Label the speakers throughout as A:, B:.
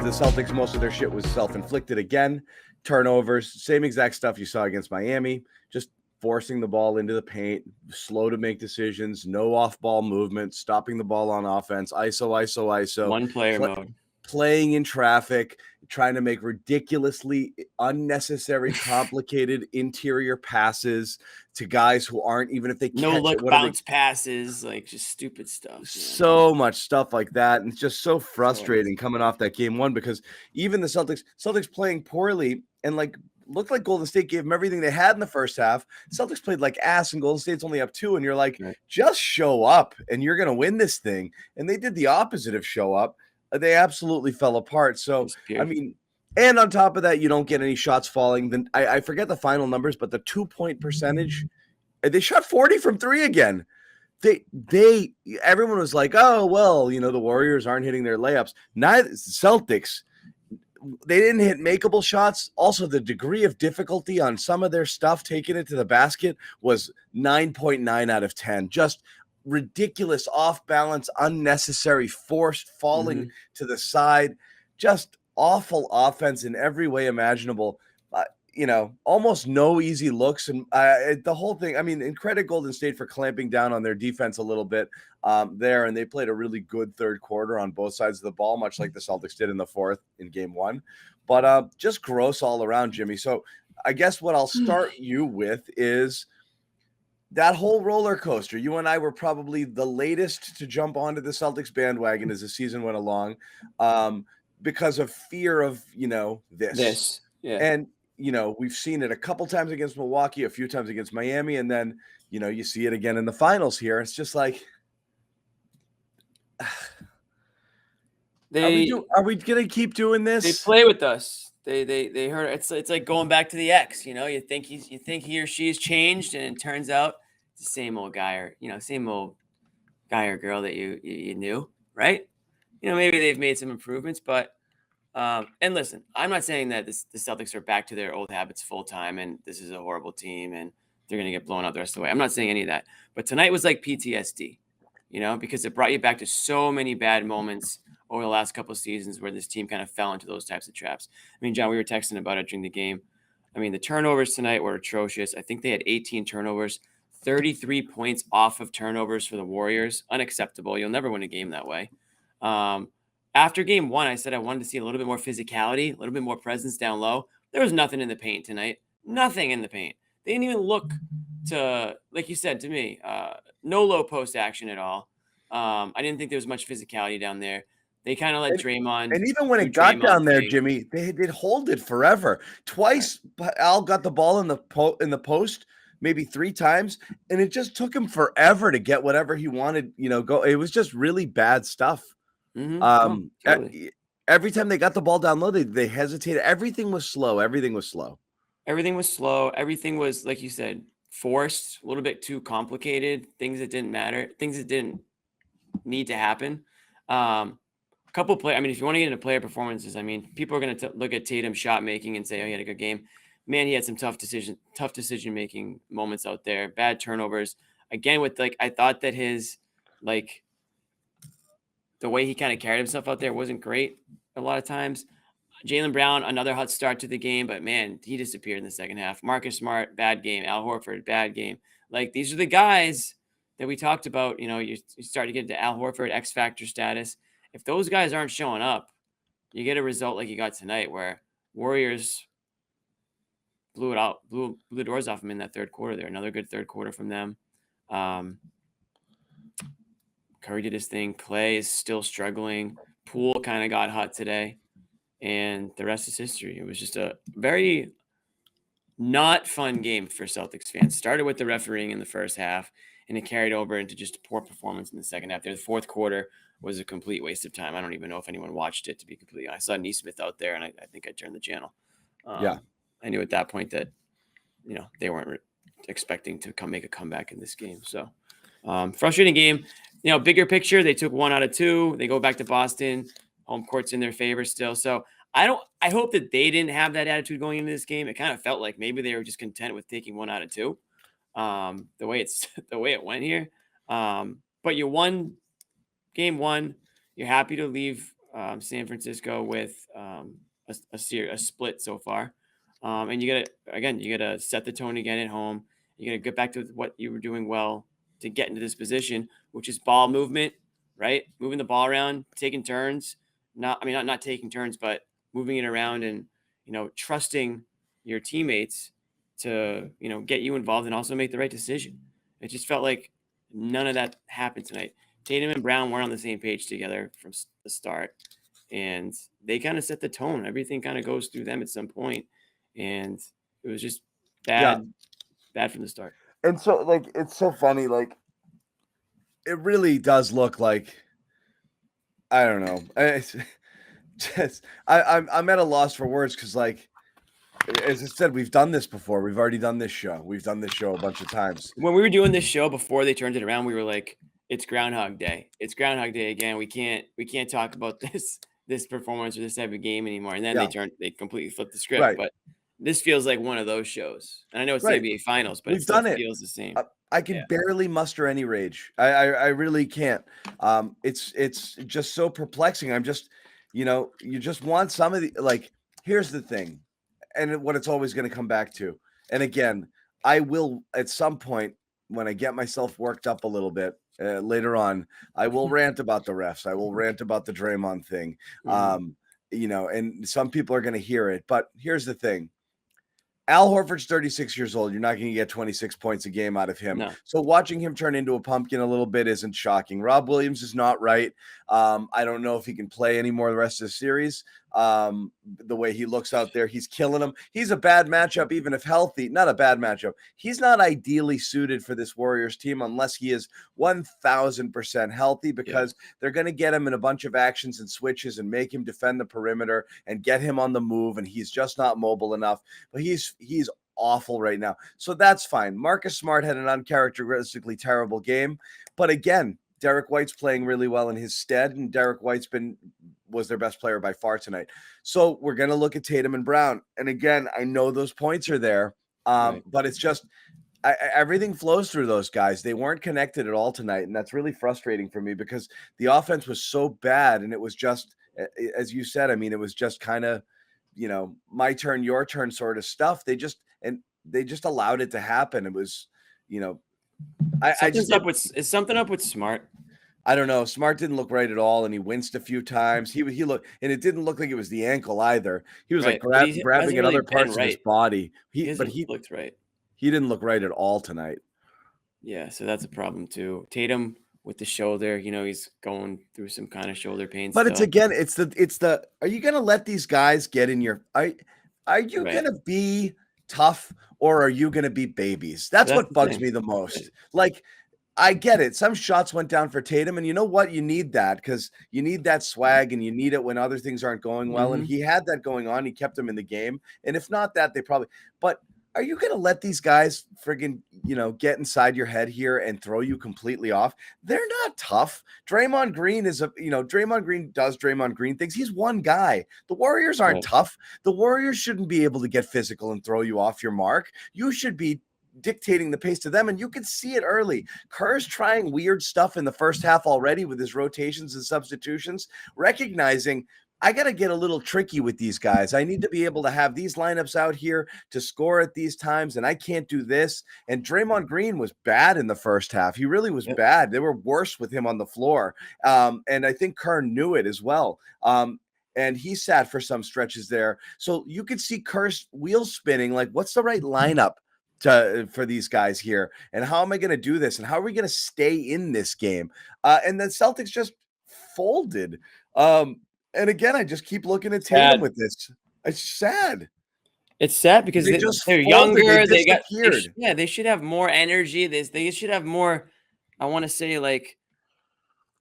A: the Celtics, most of their shit was self-inflicted again. Turnovers, same exact stuff you saw against Miami, just forcing the ball into the paint, slow to make decisions, no off-ball movement, stopping the ball on offense, ISO.
B: One player mode.
A: Playing in traffic, trying to make ridiculously unnecessary, complicated interior passes to guys who aren't, even if they catch
B: no look
A: it,
B: bounce passes, like just stupid stuff.
A: So much stuff like that, and it's just so frustrating coming off that game one, because even the Celtics playing poorly and like looked like Golden State gave them everything they had in the first half. Celtics played like ass, and Golden State's only up 2, and you're like, just show up and you're gonna win this thing. And they did the opposite of show up. They absolutely fell apart. So I mean, and on top of that, you don't get any shots falling. Then I forget the final numbers, but the 2-point percentage, they shot 40 from 3 again. Everyone was like, oh well, you know, the Warriors aren't hitting their layups. Neither Celtics, they didn't hit makeable shots. Also, the degree of difficulty on some of their stuff taking it to the basket was 9.9 out of 10. Just ridiculous, off balance, unnecessary, forced falling to the side, just awful offense in every way imaginable. You know, almost no easy looks, and the whole thing. I mean, and credit Golden State for clamping down on their defense a little bit there, and they played a really good third quarter on both sides of the ball, much like the Celtics did in the fourth in game one. But just gross all around, Jimmy. So I guess what I'll start you with is that whole roller coaster. You and I were probably the latest to jump onto the Celtics bandwagon as the season went along, because of fear of, you know, this. And you know, we've seen it a couple times against Milwaukee, a few times against Miami, and then, you know, you see it again in the finals here. It's just like, are we going to keep doing this?
B: They play with us. They hurt. It's like going back to the ex. You know, you think he or she has changed, and it turns out it's the same old guy, or same old guy or girl that you knew, right? You know, maybe they've made some improvements, but. And listen, I'm not saying that the Celtics are back to their old habits full time and this is a horrible team and they're going to get blown out the rest of the way. I'm not saying any of that. But tonight was like PTSD, you know, because it brought you back to so many bad moments over the last couple of seasons where this team kind of fell into those types of traps. I mean, John, we were texting about it during the game. I mean, the turnovers tonight were atrocious. I think they had 18 turnovers, 33 points off of turnovers for the Warriors. Unacceptable. You'll never win a game that way. After game one, I said I wanted to see a little bit more physicality, a little bit more presence down low. There was nothing in the paint tonight. Nothing in the paint. They didn't even look to, like you said to me, no low post action at all. I didn't think there was much physicality down there. They kind of let Draymond.
A: And even when it got down there, Jimmy, they did hold it forever. Twice, Al got the ball in the post, maybe 3 times, and it just took him forever to get whatever he wanted. You know, go. It was just really bad stuff.
B: Totally.
A: Every time they got the ball down low, they hesitated. Everything was slow. Everything was, like you said, forced, a little bit too complicated, things that didn't matter, things that didn't need to happen. I mean, if you want to get into player performances, I mean, people are going to look at Tatum's shot making and say, oh, he had a good game. Man, he had some tough decision making moments out there, bad turnovers. Again, with I thought that his the way he kind of carried himself out there wasn't great a lot of times. Jaylen Brown, another hot start to the game, but man, he disappeared in the second half. Marcus Smart, bad game. Al Horford, bad game. These are the guys that we talked about. You know, you start to get into Al Horford X Factor status. If those guys aren't showing up, you get a result like you got tonight where Warriors blew it out, blew the doors off them in that third quarter there. Another good third quarter from them. Curry did his thing. Clay is still struggling. Poole kind of got hot today. And the rest is history. It was just a very not fun game for Celtics fans. Started with the refereeing in the first half, and it carried over into just a poor performance in the second half. The fourth quarter was a complete waste of time. I don't even know if anyone watched it, to be completely honest. I saw Neesmith out there, and I think I turned the channel. I knew at that point that, you know, they weren't expecting to make a comeback in this game. So frustrating game. You know, bigger picture, they took 1 out of 2. They go back to Boston. Home court's in their favor still. So I hope that they didn't have that attitude going into this game. It kind of felt like maybe they were just content with taking 1 out of 2. The way it went here. But you won game 1. You're happy to leave
B: San Francisco with a split so far. And you gotta set the tone again at home. You gotta get back to what you were doing well to get into this position, which is ball movement, right? Moving the ball around, taking turns. Not taking turns, but moving it around and trusting your teammates to get you involved and also make the right decision. It just felt like none of that happened tonight. Tatum and Brown weren't on the same page together from the start, and they kind of set the tone. Everything kind of goes through them at some point, and it was just
A: Yeah.
B: bad from the start.
A: And so, like, it's so funny. Like, it really does look like, I don't know. It's just, I'm at a loss for words because, like, as I said, we've done this before. We've already done this show. We've done this show a bunch of times.
B: When we were doing this show before they turned it around, we were like, "It's Groundhog Day. It's Groundhog Day again. We can't talk about this performance or this type of game anymore." And then
A: Yeah.
B: they completely flipped the script.
A: Right.
B: But this feels like one of those shows. And I know it's the
A: Right.
B: NBA Finals, but it
A: We've
B: still
A: done it.
B: feels the same.
A: I can
B: Yeah.
A: barely muster any rage. I really can't. It's just so perplexing. I'm just, you just want some of the, like, here's the thing, and what it's always going to come back to. And again, I will at some point when I get myself worked up a little bit later on, I will rant about the refs. I will rant about the Draymond thing.
B: Mhm.
A: And some people are going to hear it, but here's the thing. Al Horford's 36 years old. You're not going to get 26 points a game out of him.
B: No.
A: So watching him turn into a pumpkin a little bit isn't shocking. Rob Williams is not right. I don't know if he can play anymore the rest of the series. The way he looks out there, he's killing him. He's a bad matchup, even if healthy. Not a bad matchup. He's not ideally suited for this Warriors team unless he is 1,000% healthy, because they're going to get him in a bunch of actions and switches and make him defend the perimeter and get him on the move, and he's just not mobile enough. But he's awful right now. So that's fine. Marcus Smart had an uncharacteristically terrible game. But again, Derrick White's playing really well in his stead, and Derrick White's was their best player by far tonight. So we're going to look at Tatum and Brown. And again, I know those points are there, but it's just everything flows through those guys. They weren't connected at all tonight, and that's really frustrating for me because the offense was so bad, and it was just, as you said, I mean, it was just kind of, my turn, your turn sort of stuff. They just allowed it to happen. It was,
B: Is something up with Smart?
A: I don't know. Smart didn't look right at all, and he winced a few times. He looked, and it didn't look like it was the ankle either. He was like grabbing at other parts of his body. He
B: looked right.
A: He didn't look right at all tonight.
B: Yeah, so that's a problem too. Tatum with the shoulder, he's going through some kind of shoulder pain.
A: But it's the. Are you going to let these guys get in your? Are you going to be tough, or are you going to be babies? That's what bugs me the most. Like, I get it. Some shots went down for Tatum, and you know what? You need that because you need that swag, and you need it when other things aren't going well. And he had that going on. He kept them in the game. And if not that, they probably. But are you going to let these guys friggin', get inside your head here and throw you completely off? They're not tough. Draymond Green Draymond Green does Draymond Green things. He's one guy. The Warriors aren't tough. The Warriors shouldn't be able to get physical and throw you off your mark. You should be dictating the pace to them, and you can see it early. Kerr's trying weird stuff in the first half already with his rotations and substitutions, recognizing I got to get a little tricky with these guys. I need to be able to have these lineups out here to score at these times, and I can't do this. And Draymond Green was bad in the first half. He really was bad. They were worse with him on the floor, and I think Kerr knew it as well. And he sat for some stretches there. So you could see Kerr's wheels spinning, like, what's the right lineup for these guys here, and how am I going to do this, and how are we going to stay in this game? And then Celtics just folded. And again, I just keep looking at Tatum with this. It's sad.
B: It's sad because they're younger. They should have more energy. They should have more, I want to say, like,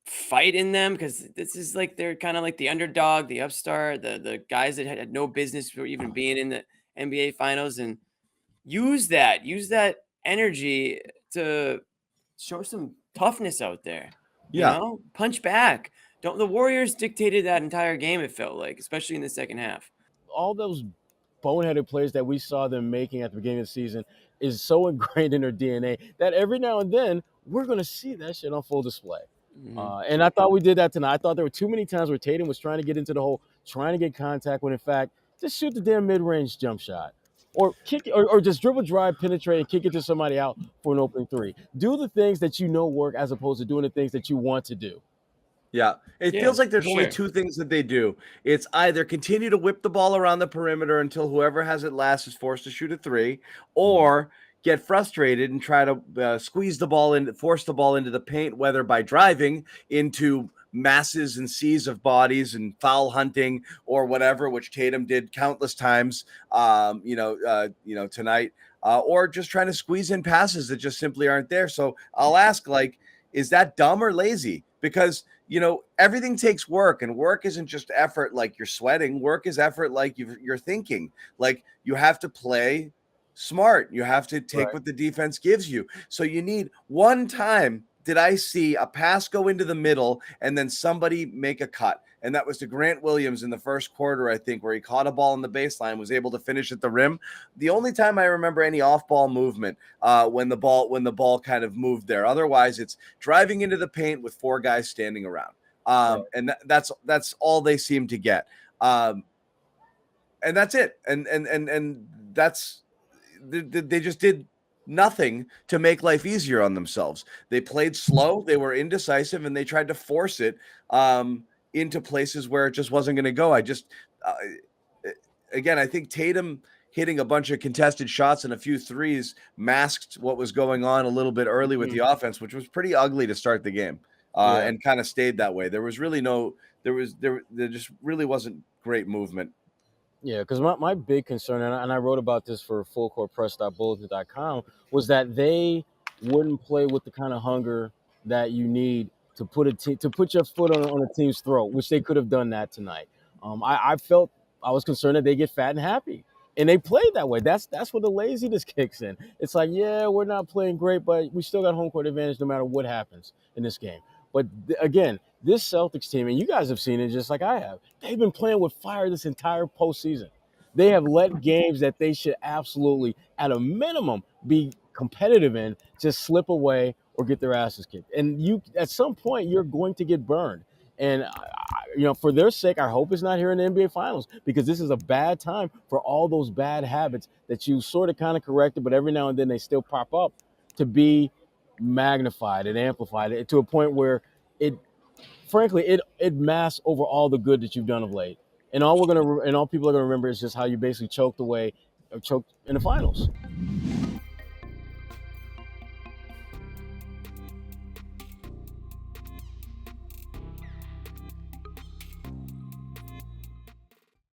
B: fight in them, because this is like they're kind of like the underdog, the upstart, the guys that had no business for even being in the NBA Finals, and use that energy to show some toughness out there. Punch back. The Warriors dictated that entire game, it felt like, especially in the second half.
C: All those boneheaded plays that we saw them making at the beginning of the season is so ingrained in their DNA that every now and then we're going to see that shit on full display. And I thought we did that tonight. I thought there were too many times where Tatum was trying to get into the hole, trying to get contact, when in fact, just shoot the damn mid-range jump shot. Or kick, or just dribble, drive, penetrate, and kick it to somebody out for an open three. Do the things that you know work as opposed to doing the things that you want to do.
A: Yeah, it
B: Yeah,
A: feels like there's
B: for
A: only
B: sure.
A: two things that they do. It's either continue to whip the ball around the perimeter until whoever has it last is forced to shoot a three, or get frustrated and try to squeeze the ball in, force the ball into the paint, whether by driving into masses and seas of bodies and foul hunting or whatever, which Tatum did countless times, tonight, or just trying to squeeze in passes that just simply aren't there. So I'll ask, like, is that dumb or lazy? Because everything takes work, and work isn't just effort like you're sweating. Work is effort like you're thinking. Like, you have to play smart. You have to take what the defense gives you. So you need one time did I see a pass go into the middle and then somebody make a cut. And that was to Grant Williams in the first quarter, I think, where he caught a ball on the baseline, was able to finish at the rim. The only time I remember any off-ball movement when the ball kind of moved there. Otherwise, it's driving into the paint with four guys standing around. And that's all they seem to get. And that's it. And that's they just did nothing to make life easier on themselves. They played slow, they were indecisive, and they tried to force it into places where it just wasn't going to go. Again, I think Tatum hitting a bunch of contested shots and a few threes masked what was going on a little bit early with the offense, which was pretty ugly to start the game, and kind of stayed that way. There was really there just really wasn't great movement.
C: Yeah, because my big concern, and I wrote about this for fullcourtpress.bulletin.com, was that they wouldn't play with the kind of hunger that you need to put your foot on a team's throat, which they could have done that tonight. I felt I was concerned that they get fat and happy, and they played that way. That's where the laziness kicks in. It's like, yeah, we're not playing great, but we still got home court advantage no matter what happens in this game. But again, this Celtics team, and you guys have seen it just like I have, they've been playing with fire this entire postseason. They have let games that they should absolutely, at a minimum, be competitive in just slip away or get their asses kicked. And you, at some point, you're going to get burned. And for their sake, I hope it's not here in the NBA Finals, because this is a bad time for all those bad habits that you sort of kind of corrected, but every now and then they still pop up, to be magnified and amplified to a point where it masks over all the good that you've done of late. And all people are gonna remember is just how you basically choked in the finals.